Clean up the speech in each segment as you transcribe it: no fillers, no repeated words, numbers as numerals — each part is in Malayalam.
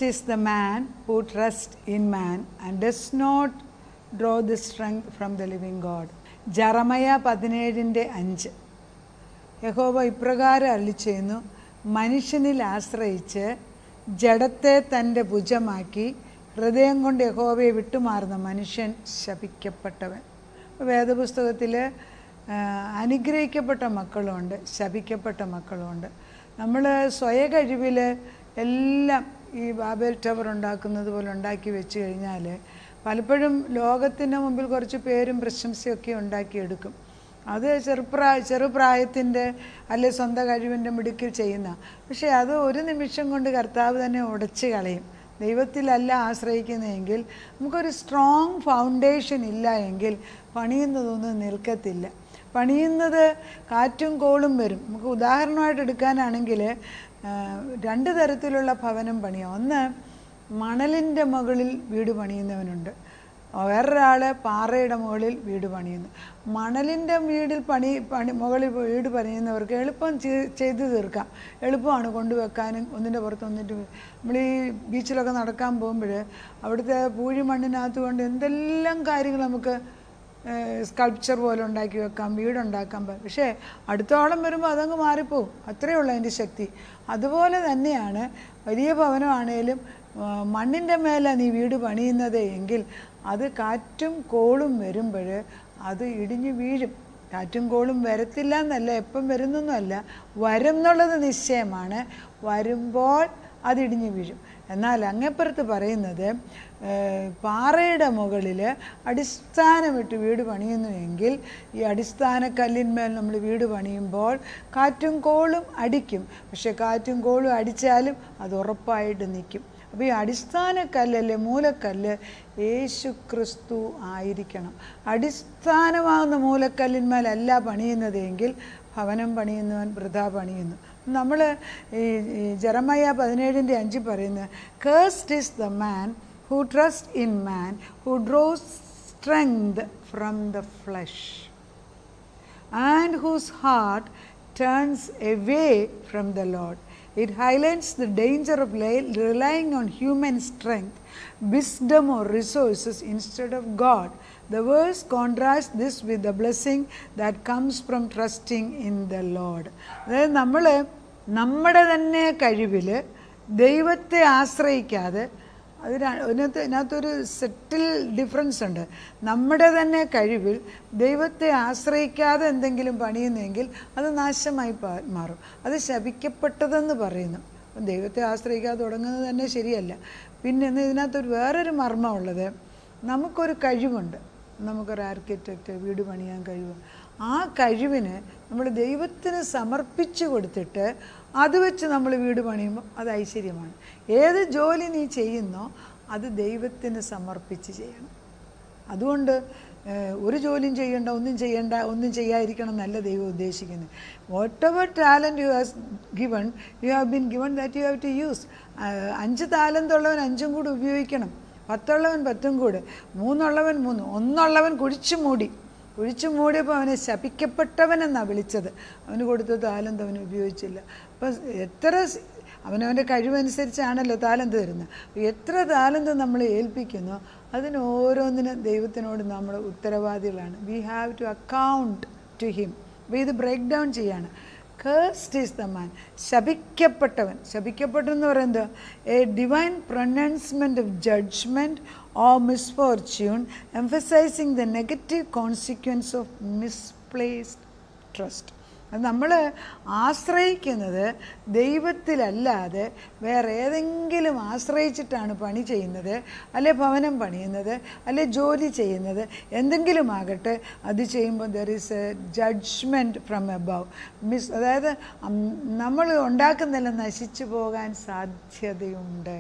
is the man who trusts in man and does not draw the strength from the living God. Jeremiah 17:5. യഹോവ ഇപ്രകാരം അരുളിച്ചെയ്യുന്നു, മനുഷ്യനിൽ ആശ്രയിച്ച് ജഡത്തെ തൻ്റെ ഭുജമാക്കി ഹൃദയം കൊണ്ട് യഹോവയെ വിട്ടുമാറുന്ന മനുഷ്യൻ ശപിക്കപ്പെട്ടവൻ. വേദപുസ്തകത്തിൽ അനുഗ്രഹിക്കപ്പെട്ട മക്കളുമുണ്ട്, ശപിക്കപ്പെട്ട മക്കളുമുണ്ട്. നമ്മൾ സ്വയ കഴിവിൽ എല്ലാം ഈ ബാബേൽ ടവർ ഉണ്ടാക്കുന്നത് പോലെ ഉണ്ടാക്കി വെച്ച് കഴിഞ്ഞാൽ പലപ്പോഴും ലോകത്തിൻ്റെ മുമ്പിൽ കുറച്ച് പേരും പ്രശംസയൊക്കെ ഉണ്ടാക്കിയെടുക്കും. അത് ചെറുപ്രായത്തിൻ്റെ അല്ലെ സ്വന്തം കഴിവിൻ്റെ മിടുക്കിൽ ചെയ്യുന്ന, പക്ഷേ അത് ഒരു നിമിഷം കൊണ്ട് കർത്താവ് തന്നെ ഉടച്ച് കളയും. ദൈവത്തിലല്ല ആശ്രയിക്കുന്നതെങ്കിൽ, നമുക്കൊരു സ്ട്രോങ് ഫൗണ്ടേഷൻ ഇല്ല എങ്കിൽ പണിയുന്നതൊന്നും നിൽക്കത്തില്ല. പണിയുന്നത് കാറ്റും കോളും വരും. നമുക്ക് ഉദാഹരണമായിട്ട് എടുക്കാനാണെങ്കിൽ 2 തരത്തിലുള്ള ഭവനം പണിയാം. ഒന്ന്, മണലിൻ്റെ മുകളിൽ വീട് പണിയുന്നവനുണ്ട്, വേറൊരാൾ പാറയുടെ മുകളിൽ വീട് പണിയുന്നു. മണലിൻ്റെ വീടിൽ മുകളിൽ വീട് പണിയുന്നവർക്ക് എളുപ്പം ചെയ്തു തീർക്കാം, എളുപ്പമാണ് കൊണ്ടുവെക്കാനും. ഒന്നിൻ്റെ പുറത്ത് ഒന്നിട്ട് നമ്മൾ ഈ ബീച്ചിലൊക്കെ നടക്കാൻ പോകുമ്പോൾ അവിടുത്തെ പൂഴി മണ്ണിനകത്ത് കൊണ്ട് എന്തെല്ലാം കാര്യങ്ങൾ നമുക്ക് സ്കൾപ്ചർ പോലെ ഉണ്ടാക്കി വെക്കാം, വീടുണ്ടാക്കാൻ. പക്ഷേ അടുത്തോളം വരുമ്പോൾ അതങ്ങ് മാറിപ്പോവും. അത്രയേ ഉള്ളൂ അതിൻ്റെ ശക്തി. അതുപോലെ തന്നെയാണ് വലിയ ഭവനമാണേലും മണ്ണിൻ്റെ മേലെ നീ വീട് പണിയുന്നത് എങ്കിൽ അത് കാറ്റും കോളും വരുമ്പോൾ അത് ഇടിഞ്ഞു വീഴും. കാറ്റും കോളും വരത്തില്ല എന്നല്ല, എപ്പം വരുന്നൊന്നുമല്ല, വരും എന്നുള്ളത് നിശ്ചയമാണ്. വരുമ്പോൾ അതിടിഞ്ഞു വീഴും. എന്നാൽ അങ്ങേപ്പുറത്ത് പറയുന്നത് പാറയുടെ മുകളിൽ അടിസ്ഥാനമിട്ട് വീട് പണിയുന്നുവെങ്കിൽ ഈ അടിസ്ഥാന കല്ലിന്മേൽ നമ്മൾ വീട് പണിയുമ്പോൾ കാറ്റും കോളും അടിക്കും. പക്ഷെ കാറ്റും കോളും അടിച്ചാലും അത് ഉറപ്പായിട്ട് നിൽക്കും. അപ്പോൾ ഈ അടിസ്ഥാന കല്ലല്ലേ, മൂലക്കല്ല് യേശു ക്രിസ്തു ആയിരിക്കണം. അടിസ്ഥാനമാകുന്ന മൂലക്കല്ലിന്മേലല്ല പണിയുന്നതെങ്കിൽ ഭവനം പണിയുന്നവൻ വൃഥാ പണിയുന്നു. നമ്മൾ ഈ ജെറമയ 17:5 പറയുന്നത്, cursed is the man who trusts in man, who draws strength from the flesh, and whose heart turns away from the Lord. It highlights the danger of relying on human strength, wisdom or resources instead of God. The verse contrasts this with the blessing that comes from trusting in the Lord. അതായത് നമ്മൾ നമ്മുടെ തന്നെ കഴിവിൽ ദൈവത്തെ ആശ്രയിക്കാതെ, ഇതിനകത്തൊരു സെറ്റിൽ ഡിഫറൻസ് ഉണ്ട്. നമ്മുടെ തന്നെ കഴിവിൽ ദൈവത്തെ ആശ്രയിക്കാതെ എന്തെങ്കിലും പണിയുന്നെങ്കിൽ അത് നാശമായി മാറും. അത് ശപിക്കപ്പെട്ടതെന്ന് പറയുന്നു. ദൈവത്തെ ആശ്രയിക്കാതെ തുടങ്ങുന്നത് തന്നെ ശരിയല്ല. പിന്നെ ഇതിനകത്തൊരു വേറൊരു മർമ്മമുള്ളത്, നമുക്കൊരു കഴിവുണ്ട്. നമുക്കൊരു ആർക്കിടെക്റ്റ്, വീട് പണിയാൻ കഴിവ്. ആ കഴിവിന് നമ്മൾ ദൈവത്തിന് സമർപ്പിച്ചു കൊടുത്തിട്ട് അത് വെച്ച് നമ്മൾ വീട് പണിയുമ്പോൾ അത് ഐശ്വര്യമാണ്. ഏത് ജോലി നീ ചെയ്യുന്നോ അത് ദൈവത്തിന് സമർപ്പിച്ച് ചെയ്യണം. അതുകൊണ്ട് ഒരു ജോലിയും ചെയ്യണ്ട, ഒന്നും ചെയ്യാതിരിക്കണം എന്നല്ല ദൈവം ഉദ്ദേശിക്കുന്നത്. Whatever talent you has given, you have been given that you have to use. 5 താലന്തുള്ളവൻ 5 കൂടെ ഉപയോഗിക്കണം, 10 ഉള്ളവൻ 10 കൂടെ, 3 ഉള്ളവൻ 3, 1 ഉള്ളവൻ കുഴിച്ചു മൂടിയപ്പോൾ അവനെ ശപിക്കപ്പെട്ടവനെന്നാണ് വിളിച്ചത്. അവന് കൊടുത്ത താലന്ത് അവന് ഉപയോഗിച്ചില്ല. അപ്പം അവനവൻ്റെ കഴിവനുസരിച്ചാണല്ലോ താലന്ത് തരുന്നത്. എത്ര താലന്ത് നമ്മൾ ഏൽപ്പിക്കുന്നോ അതിന് ഓരോന്നിനും ദൈവത്തിനോട് നമ്മൾ ഉത്തരവാദികളാണ്. We have to account to him. അപ്പോൾ ഇത് ബ്രേക്ക് ഡൗൺ ചെയ്യാണ്. Cursed is the man, ശപിക്കപ്പെട്ടവൻ. ശപിക്കപ്പെട്ടെന്ന് പറയുന്നത് a divine pronouncement of judgement or misfortune, emphasizing the negative consequence of misplaced trust. അത് നമ്മൾ ആശ്രയിക്കുന്നത് ദൈവത്തിലല്ലാതെ വേറെ ഏതെങ്കിലും ആശ്രയിച്ചിട്ടാണ് പണി ചെയ്യുന്നത്, അല്ലെ ഭവനം പണിയുന്നത്, അല്ലെ ജോലി ചെയ്യുന്നത്, എന്തെങ്കിലും ആകട്ടെ, അത് ചെയ്യുമ്പോൾ there is a judgement from above. അതായത് നമ്മൾ ഉണ്ടാക്കുന്നെല്ലാം നശിച്ചു പോകാൻ സാധ്യതയുണ്ട്.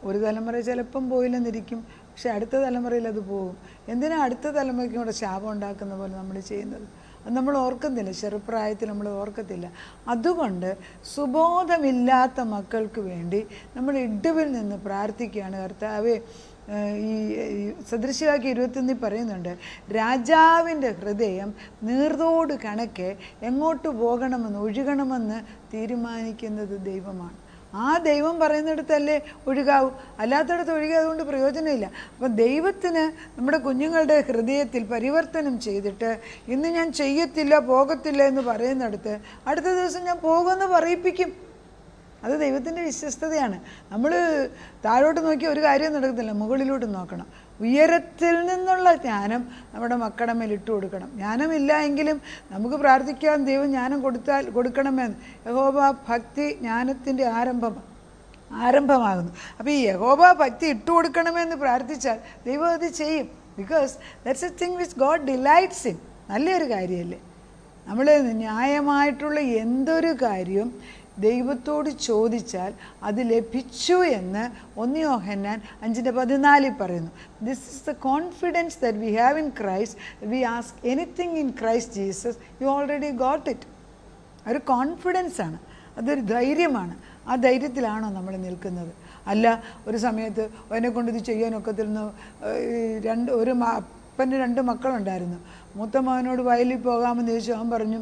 ഒരു തലമുറ ചിലപ്പം പോയില്ലെന്നിരിക്കും, പക്ഷെ അടുത്ത തലമുറയിൽ അത് പോകും. എന്തിനാ അടുത്ത തലമുറയ്ക്കും കൂടെ ശാപം ഉണ്ടാക്കുന്ന പോലെ നമ്മൾ ചെയ്യുന്നത്? അത് നമ്മൾ ഓർക്കുന്നില്ല, ചെറുപ്രായത്തിൽ നമ്മൾ ഓർക്കത്തില്ല. അതുകൊണ്ട് സുബോധമില്ലാത്ത മക്കൾക്ക് വേണ്ടി നമ്മൾ ഇടുവിൽ നിന്ന് പ്രാർത്ഥിക്കുകയാണ്. കർത്താവേ, ഈ സദൃശ്യവാക്യം 21 പറയുന്നുണ്ട്, രാജാവിൻ്റെ ഹൃദയം നീർത്തോട് കണക്കെ എങ്ങോട്ട് പോകണമെന്ന് ഒഴുകണമെന്ന് തീരുമാനിക്കുന്നത് ദൈവമാണ്. ആ ദൈവം പറയുന്നിടത്തല്ലേ ഒഴുകാവൂ, അല്ലാത്തടത്ത് ഒഴുകിയതുകൊണ്ട് പ്രയോജനമില്ല. അപ്പം ദൈവത്തിന് നമ്മുടെ കുഞ്ഞുങ്ങളുടെ ഹൃദയത്തിൽ പരിവർത്തനം ചെയ്തിട്ട് ഇന്ന് ഞാൻ ചെയ്യത്തില്ല പോകത്തില്ല എന്ന് പറയുന്നിടത്ത് അടുത്ത ദിവസം ഞാൻ പോകുമെന്ന് പറയിപ്പിക്കും. അത് ദൈവത്തിൻ്റെ വിശ്വസ്തതയാണ്. നമ്മൾ താഴോട്ട് നോക്കി ഒരു കാര്യം നടക്കത്തില്ല, മുകളിലോട്ട് നോക്കണം. ഉയരത്തിൽ നിന്നുള്ള ജ്ഞാനം നമ്മുടെ മക്കളുടെ മേൽ ഇട്ട് കൊടുക്കണം. ജ്ഞാനമില്ല എങ്കിലും നമുക്ക് പ്രാർത്ഥിക്കാൻ ദൈവം ജ്ഞാനം കൊടുക്കണമെന്ന്. യഹോവ ഭക്തി ജ്ഞാനത്തിൻ്റെ ആരംഭമാകുന്നു. അപ്പോൾ ഈ യഹോവ ഭക്തി ഇട്ട് കൊടുക്കണമെന്ന് പ്രാർത്ഥിച്ചാൽ ദൈവം അത് ചെയ്യും. Because that's A thing which God delights in. നല്ലൊരു കാര്യമല്ലേ? നമ്മൾ ന്യായമായിട്ടുള്ള എന്തൊരു കാര്യവും ദൈവത്തോട് ചോദിച്ചാൽ അത് ലഭിച്ചു എന്ന് 1 യോഹന്നാൻ 5:14 പറയുന്നു. This is the confidence that we have in Christ. V ask anything in Christ Jesus, you already got it. ഒരു കോൺഫിഡൻസാണ്, അതൊരു ധൈര്യമാണ്. ആ ധൈര്യത്തിലാണോ നമ്മൾ നിൽക്കുന്നത്? അല്ല ഒരു സമയത്ത് അവനെ കൊണ്ട് ഇത് ചെയ്യാനൊക്കത്തിൽ നിന്ന് അപ്പൻ്റെ 2 മക്കളുണ്ടായിരുന്നു. മൂത്ത മകനോട് വയലിൽ പോകാമെന്ന് ചോദിച്ചു, അവൻ പറഞ്ഞു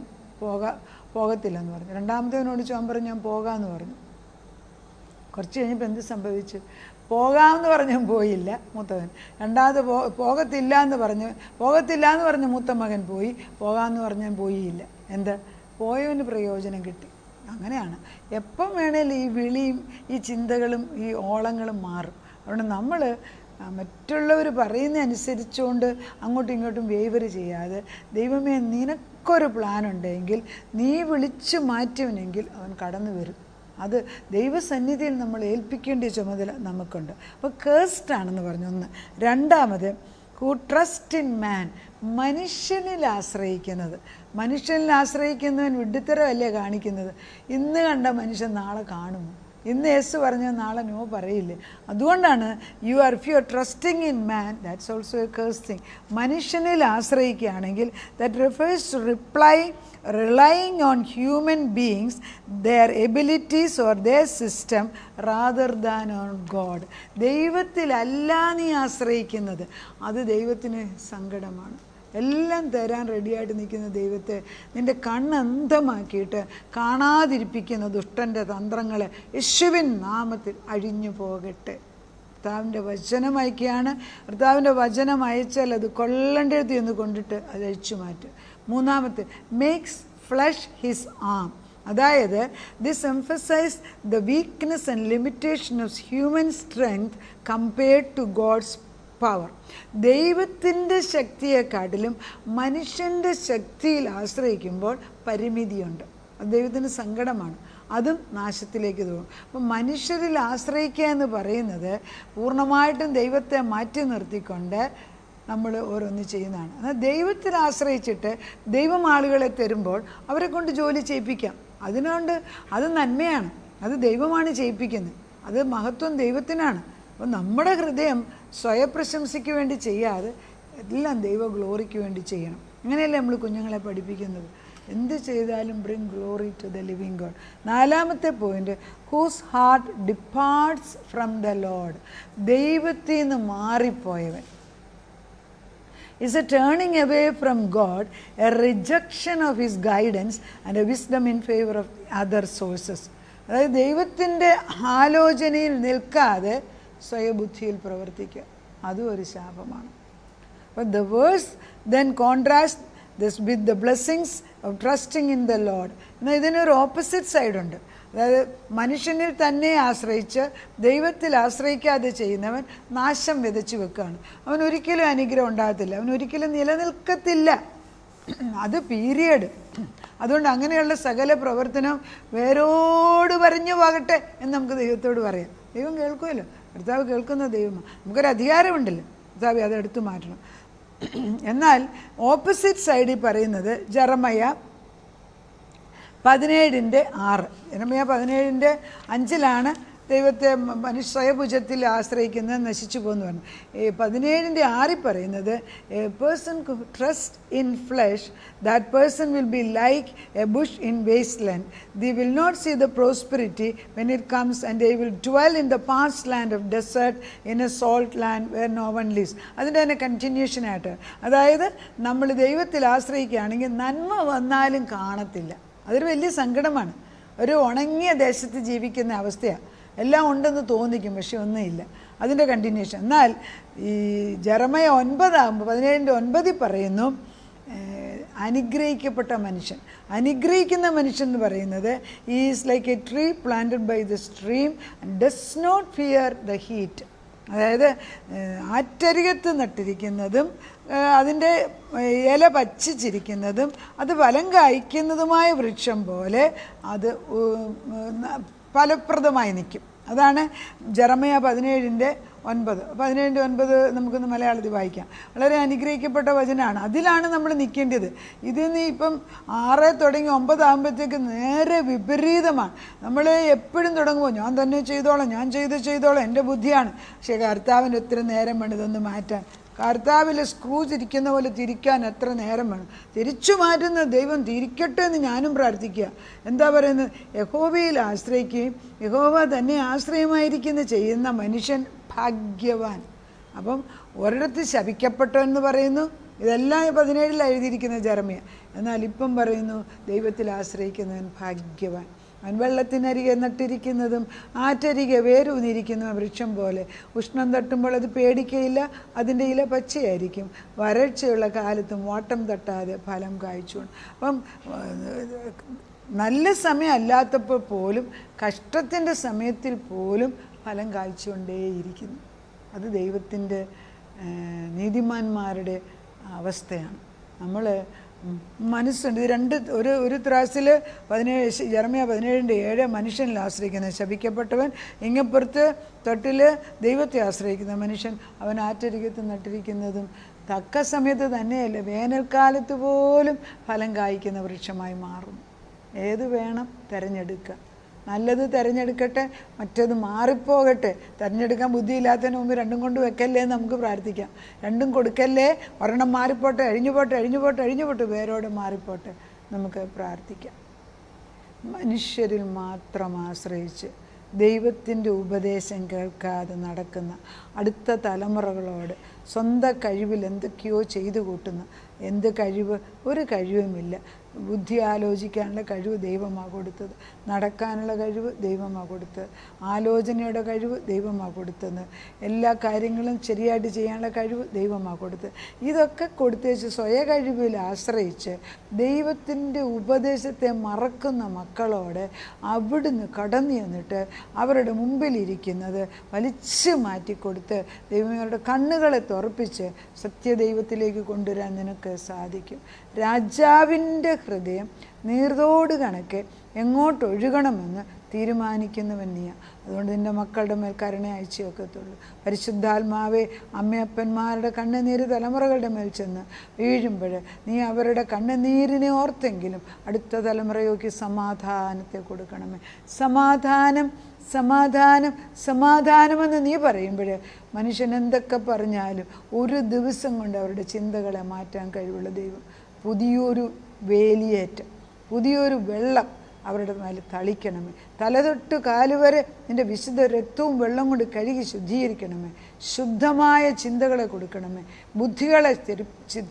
പോകത്തില്ലെന്ന് പറഞ്ഞു. രണ്ടാമത്തേവനോട് ചോദിച്ചു, അവൻ പറഞ്ഞു ഞാൻ പോകാമെന്ന് പറഞ്ഞു. കുറച്ച് കഴിഞ്ഞപ്പോൾ എന്ത് സംഭവിച്ചു? പോകാമെന്ന് പറഞ്ഞാൽ പോയില്ല മൂത്തവൻ. രണ്ടാമത് പോകത്തില്ല എന്ന് പറഞ്ഞ് മൂത്ത മകൻ പോയി. പോകാമെന്ന് പറഞ്ഞാൽ പോയില്ല. എന്താ? പോയവന് പ്രയോജനം കിട്ടി. അങ്ങനെയാണ്. എപ്പം വേണേലും ഈ വിളിയും ഈ ചിന്തകളും ഈ ഓളങ്ങളും മാറും. അതുകൊണ്ട് നമ്മൾ മറ്റുള്ളവർ പറയുന്ന അനുസരിച്ചുകൊണ്ട് അങ്ങോട്ടും ഇങ്ങോട്ടും വേവർ ചെയ്യാതെ, ദൈവമേ നിനക്കൊരു പ്ലാൻ ഉണ്ടെങ്കിൽ നീ വിളിച്ചു മാറ്റുവനെങ്കിൽ അവൻ കടന്നു വരും. അത് ദൈവസന്നിധിയിൽ നമ്മൾ ഏൽപ്പിക്കേണ്ട ചുമതല നമുക്കുണ്ട്. അപ്പോൾ കേഴ്സ്ഡ് ആണെന്ന് പറഞ്ഞു ഒന്ന്. രണ്ടാമത് ഹു ട്രസ്റ്റ് ഇൻ മാൻ, മനുഷ്യനിൽ ആശ്രയിക്കുന്നത്. മനുഷ്യനിൽ ആശ്രയിക്കുന്നവൻ വിഡ്ഢിത്തരമല്ലേ കാണിക്കുന്നത്? ഇന്ന് കണ്ട മനുഷ്യൻ നാളെ കാണുമോ? ഇന്ന് യേശു പറഞ്ഞാൽ നാളെ നോ പറയില്ലേ? അതുകൊണ്ടാണ് if you are trusting in man, that's also a curse thing. മനുഷ്യനിൽ ആശ്രയിക്കുകയാണെങ്കിൽ that refers to relying on human beings, their abilities or their system rather than on God. ദൈവത്തിലല്ല നീ ആശ്രയിക്കുന്നത്, അത് ദൈവത്തിന് സങ്കടമാണ്. എല്ലാം തരാൻ റെഡിയായിട്ട് നിൽക്കുന്ന ദൈവത്തെ നിൻ്റെ കണ്ണന്തമാക്കിയിട്ട് കാണാതിരിപ്പിക്കുന്ന ദുഷ്ടൻ്റെ തന്ത്രങ്ങളെ യേശുവിൻ നാമത്തിൽ അഴിഞ്ഞു പോകട്ടെ. കർത്താവിൻ്റെ വചനം അയക്കുകയാണ്. കർത്താവിൻ്റെ വചനം അയച്ചാൽ അത് കൊള്ളേണ്ടത് എന്ന് കൊണ്ടിട്ട് അത് അഴിച്ചു മാറ്റും. മൂന്നാമത്തെ മേക്സ് ഫ്ലഷ് ഹിസ് ആം. അതായത് this emphasise the weakness and limitation of human strength compared to God's power. ദൈവത്തിൻ്റെ ശക്തിയെക്കാട്ടിലും മനുഷ്യൻ്റെ ശക്തിയിൽ ആശ്രയിക്കുമ്പോൾ പരിമിതിയുണ്ട്. അത് ദൈവത്തിന് സങ്കടമാണ്. അതും നാശത്തിലേക്ക് തോന്നും. അപ്പം മനുഷ്യരിൽ ആശ്രയിക്കുക എന്ന് പറയുന്നത് പൂർണ്ണമായിട്ടും ദൈവത്തെ മാറ്റി നിർത്തിക്കൊണ്ട് നമ്മൾ ഓരോന്ന് ചെയ്യുന്നതാണ്. എന്നാൽ ദൈവത്തിൽ ആശ്രയിച്ചിട്ട് ദൈവം ആളുകളെ തരുമ്പോൾ അവരെ കൊണ്ട് ജോലി ചെയ്യിപ്പിക്കാം. അതിനുകൊണ്ട് അത് നന്മയാണ്. അത് ദൈവമാണ് ചെയ്യിപ്പിക്കുന്നത്. അത് മഹത്വം ദൈവത്തിനാണ്. അപ്പോൾ നമ്മുടെ ഹൃദയം സ്വയപ്രശംസയ്ക്ക് വേണ്ടി ചെയ്യാതെ എല്ലാം ദൈവ ഗ്ലോറിക്ക് വേണ്ടി ചെയ്യണം. അങ്ങനെയല്ലേ നമ്മൾ കുഞ്ഞുങ്ങളെ പഠിപ്പിക്കുന്നത്? എന്ത് ചെയ്താലും bring glory to the living God. നാലാമത്തെ point, whose heart departs from the Lord. ദൈവത്തിൽ നിന്ന് മാറിപ്പോയവൻ. is a turning away from God, a rejection of his guidance and a wisdom in favor of other sources. അതായത് ദൈവത്തിൻ്റെ ആലോചനയിൽ നിൽക്കാതെ സ്വയബുദ്ധിയിൽ പ്രവർത്തിക്കുക, അതും ഒരു ശാപമാണ്. But the verse then contrasts this with the blessings of trusting in the Lord. എന്നാൽ ഇതിനൊരു ഓപ്പോസിറ്റ് സൈഡുണ്ട്. അതായത് മനുഷ്യനിൽ തന്നെ ആശ്രയിച്ച് ദൈവത്തിൽ ആശ്രയിക്കാതെ ചെയ്യുന്നവൻ നാശം വിതച്ചു വെക്കുകയാണ്. അവൻ ഒരിക്കലും അനുഗ്രഹം ഉണ്ടാകത്തില്ല, അവൻ ഒരിക്കലും നിലനിൽക്കത്തില്ല. അത് പീരിയഡ്. അതുകൊണ്ട് അങ്ങനെയുള്ള സകല പ്രവർത്തനം വേരോട് പറഞ്ഞു പോകട്ടെ എന്ന് നമുക്ക് ദൈവത്തോട് പറയാം. ദൈവം കേൾക്കുമല്ലോ, കർത്താവ് കേൾക്കുന്ന ദൈവമാണ്. നമുക്കൊരു അധികാരമുണ്ടല്ലോ, കർത്താവ് അത് എടുത്തു മാറ്റണം. എന്നാൽ ഓപ്പോസിറ്റ് സൈഡിൽ പറയുന്നത് ജെറമയ 17:6. ജെറമയ 17:5 ദൈവത്തെ സ്വയഭുജത്തിൽ ആശ്രയിക്കുന്നത് നശിച്ചു പോകുന്നു പറഞ്ഞു. 17:6 പറയുന്നത് a person who trust in flesh, that person will be like a bush in wasteland. They will not see the prosperity when it comes and they will dwell in the past land of desert in a salt land where no one lives. അതിൻ്റെ തന്നെ കണ്ടിന്യൂഷനായിട്ട്, അതായത് നമ്മൾ ദൈവത്തിൽ ആശ്രയിക്കുകയാണെങ്കിൽ നന്മ വന്നാലും കാണത്തില്ല. അതൊരു വലിയ സങ്കടമാണ്. ഒരു ഉണങ്ങിയ ദേശത്ത് ജീവിക്കുന്ന അവസ്ഥയാണ്. എല്ലാം ഉണ്ടെന്ന് തോന്നിക്കും, പക്ഷെ ഒന്നുമില്ല. അതിൻ്റെ കണ്ടിന്യൂഷൻ. എന്നാൽ ഈ ജെറമയ 17:9 പറയുന്നു, അനുഗ്രഹിക്കപ്പെട്ട മനുഷ്യൻ. അനുഗ്രഹിക്കുന്ന മനുഷ്യൻ എന്ന് പറയുന്നത് is like a tree planted by the stream and does not fear the heat. അതായത് ആറ്റരികത്ത് നട്ടിരിക്കുന്നതും അതിൻ്റെ ഇല പച്ചിച്ചിരിക്കുന്നതും അത് ഫലം കായ്ക്കുന്നതുമായ വൃക്ഷം പോലെ അത് ഫലപ്രദമായി നിൽക്കും. അതാണ് ജെറമയ 17:9 നമുക്കൊന്ന് മലയാളത്തിൽ വായിക്കാം. വളരെ അനുഗ്രഹിക്കപ്പെട്ട വചനമാണ്. അതിലാണ് നമ്മൾ നിൽക്കേണ്ടത്. ഇതിന് ഇപ്പം 6 തുടങ്ങി 9 ആകുമ്പോഴത്തേക്ക് നേരെ വിപരീതമാണ്. നമ്മൾ എപ്പോഴും തുടങ്ങുമ്പോൾ ഞാൻ തന്നെ ചെയ്തോളാം, ഞാൻ ചെയ്തോളാം, എൻ്റെ ബുദ്ധിയാണ്. പക്ഷേ കർത്താവിന് എത്ര നേരം വേണം ഇതൊന്ന് മാറ്റാൻ? കർത്താവിൽ സ്ക്രൂ തിരിക്കുന്ന പോലെ തിരിക്കാൻ എത്ര നേരം വേണം? തിരിച്ചു മാറ്റുന്ന ദൈവം തിരിക്കട്ടെ എന്ന് ഞാനും പ്രാർത്ഥിക്കുക. എന്താ പറയുന്നത്? യഹോവയിൽ ആശ്രയിക്കുകയും യഹോവ തന്നെ ആശ്രയമായിരിക്കുന്ന ചെയ്യുന്ന മനുഷ്യൻ ഭാഗ്യവാൻ. അപ്പം ഒരിടത്ത് ശപിക്കപ്പെട്ടെന്ന് പറയുന്നു. ഇതെല്ലാം 17 എഴുതിയിരിക്കുന്ന ജെറമയ. എന്നാൽ ഇപ്പം പറയുന്നു ദൈവത്തിൽ ആശ്രയിക്കുന്നവൻ ഭാഗ്യവാൻ. അവൻ വെള്ളത്തിനരികെ നട്ടിരിക്കുന്നതും ആറ്റരികെ വേരൂന്നിരിക്കുന്ന വൃക്ഷം പോലെ ഉഷ്ണം തട്ടുമ്പോൾ അത് പേടിക്കയില്ല, അതിൻ്റെ ഇല പച്ചയായിരിക്കും, വരൾച്ചയുള്ള കാലത്തും വാട്ടം തട്ടാതെ ഫലം കായ്ച്ചുകൊണ്ട്. അപ്പം നല്ല സമയം അല്ലാത്തപ്പോൾ പോലും, കഷ്ടത്തിൻ്റെ സമയത്തിൽ പോലും ഫലം കായ്ച്ചുകൊണ്ടേയിരിക്കുന്നു. അത് ദൈവത്തിൻ്റെ നീതിമാന്മാരുടെ അവസ്ഥയാണ്. നമ്മൾ മനസ്സുണ്ട്. ഇത് ഒരു ത്രാസിൽ ജെറമയ 17:7 മനുഷ്യനിൽ ആശ്രയിക്കുന്നത് ശപിക്കപ്പെട്ടവൻ, ഇങ്ങപ്പുറത്ത് തൊട്ടിൽ ദൈവത്തെ ആശ്രയിക്കുന്ന മനുഷ്യൻ. അവൻ ആറ്റരികത്ത് നട്ടിരിക്കുന്നതും തക്ക സമയത്ത് തന്നെയല്ല, വേനൽക്കാലത്ത് പോലും ഫലം കായ്ക്കുന്ന വൃക്ഷമായി മാറും. ഏത് വേണം? തിരഞ്ഞെടുക്കുക. നല്ലത് തിരഞ്ഞെടുക്കട്ടെ, മറ്റേത് മാറിപ്പോകട്ടെ. തിരഞ്ഞെടുക്കാൻ ബുദ്ധിയില്ലാത്തതിന് മുമ്പ് രണ്ടും കൊണ്ട് വെക്കല്ലേ എന്ന് നമുക്ക് പ്രാർത്ഥിക്കാം. രണ്ടും കൊടുക്കല്ലേ, ഒരെണ്ണം മാറിപ്പോട്ടെ, അഴിഞ്ഞു പോട്ടെ, വേരോടെ മാറിപ്പോട്ടെ, നമുക്ക് പ്രാർത്ഥിക്കാം. മനുഷ്യരിൽ മാത്രം ആശ്രയിച്ച് ദൈവത്തിൻ്റെ ഉപദേശം കേൾക്കാതെ നടക്കുന്ന അടുത്ത തലമുറകളോട് സ്വന്തം കഴിവിൽ എന്തൊക്കെയോ ചെയ്തു കൂട്ടുന്ന എന്ത് കഴിവ്? ഒരു കഴിവുമില്ല. ബുദ്ധി ആലോചിക്കാനുള്ള കഴിവ് ദൈവമാണ് കൊടുത്തത്. നടക്കാനുള്ള കഴിവ് ദൈവമാണ് കൊടുത്തത്. ആലോചനയുടെ കഴിവ് ദൈവമാണ് കൊടുത്തത്. എല്ലാ കാര്യങ്ങളും ശരിയായിട്ട് ചെയ്യാനുള്ള കഴിവ് ദൈവമാണ് കൊടുത്തത്. ഇതൊക്കെ കൊടുത്തേച്ച് സ്വയ കഴിവിൽ ആശ്രയിച്ച് ദൈവത്തിൻ്റെ ഉപദേശത്തെ മറക്കുന്ന മക്കളോട് അവിടുന്ന് കടന്നു ചെന്നിട്ട് അവരുടെ മുമ്പിലിരിക്കുന്നത് വലിച്ചു മാറ്റിക്കൊടുത്ത് ദൈവങ്ങളുടെ കണ്ണുകളെ തുറപ്പിച്ച് സത്യദൈവത്തിലേക്ക് കൊണ്ടുവരാൻ നിനക്ക് സാധിക്കും. രാജാവിൻ്റെ ഹൃദയം നീർത്തോട് കണക്കെ എങ്ങോട്ടൊഴുകണമെന്ന് തീരുമാനിക്കുന്നവൻ നീ. അതുകൊണ്ട് നിൻ്റെ മക്കളുടെ മേൽ കരുണ അയച്ചു വെക്കത്തുള്ളൂ. പരിശുദ്ധാത്മാവെ, അമ്മയപ്പന്മാരുടെ കണ്ണുനീര് തലമുറകളുടെ മേൽ ചെന്ന് വീഴുമ്പോൾ നീ അവരുടെ കണ്ണുനീരിനെ ഓർത്തെങ്കിലും അടുത്ത തലമുറയോക്ക് സമാധാനത്തെ കൊടുക്കണമേ. സമാധാനമെന്ന് നീ പറയുമ്പോൾ മനുഷ്യൻ എന്തൊക്കെ പറഞ്ഞാലും ഒരു ദിവസം കൊണ്ട് അവരുടെ ചിന്തകളെ മാറ്റാൻ കഴിവുള്ള ദൈവം. പുതിയൊരു വേലിയേറ്റം, പുതിയൊരു വെള്ളം അവരുടെ മേലെ തളിക്കണമേ. തലതൊട്ട് കാലുവരെ നിൻ്റെ വിശുദ്ധ രക്തവും വെള്ളം കൊണ്ട് കഴുകി ശുദ്ധീകരിക്കണമേ. ശുദ്ധമായ ചിന്തകളെ കൊടുക്കണമേ. ബുദ്ധികളെ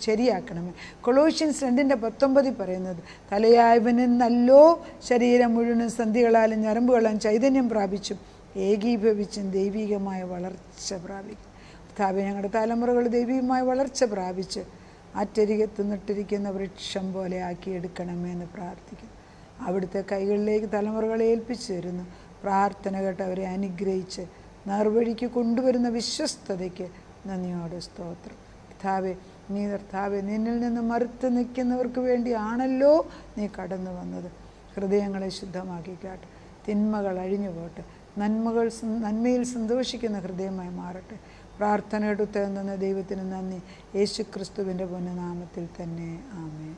ശരിയാക്കണമേ. കൊളോഷ്യൻസ് 2:19 പറയുന്നത്, തലയായവനെന്നല്ലോ ശരീരം മുഴുവനും സന്ധികളാലും ഞരമ്പുകളാലും ചൈതന്യം പ്രാപിച്ചും ഏകീഭവിച്ചും ദൈവികമായ വളർച്ച പ്രാപിക്കും. കർത്താവേ, ഞങ്ങളുടെ തലമുറകൾ ദൈവികമായ വളർച്ച പ്രാപിച്ച് ആറ്റരികത്ത് നട്ടിരിക്കുന്ന വൃക്ഷം പോലെ ആക്കിയെടുക്കണമേ എന്ന് പ്രാർത്ഥിക്കുന്നു. അവിടുത്തെ കൈകളിലേക്ക് തലമുറകളെ ഏൽപ്പിച്ചു തരുന്നു. പ്രാർത്ഥന കേട്ട് അവരെ അനുഗ്രഹിച്ച് നേർവഴിക്ക് കൊണ്ടുവരുന്ന വിശ്വസ്തതയ്ക്ക് നന്ദിയോടെ സ്തോത്രം. കർത്താവേ, നിന്നിൽ നിന്ന് മറുത്ത് നിൽക്കുന്നവർക്ക് വേണ്ടിയാണല്ലോ നീ കടന്നു വന്നത്. ഹൃദയങ്ങളെ ശുദ്ധമാക്കിക്കാട്ടെ. തിന്മകൾ അഴിഞ്ഞു പോട്ടെ. നന്മയിൽ സന്തോഷിക്കുന്ന ഹൃദയമായി മാറട്ടെ. പ്രാർത്ഥനയുടെ ഉത്തരം തന്ന ദൈവത്തിന് നന്ദി. യേശുക്രിസ്തുവിൻ്റെ പൊന്നുനാമത്തിൽ തന്നെ ആമേൻ.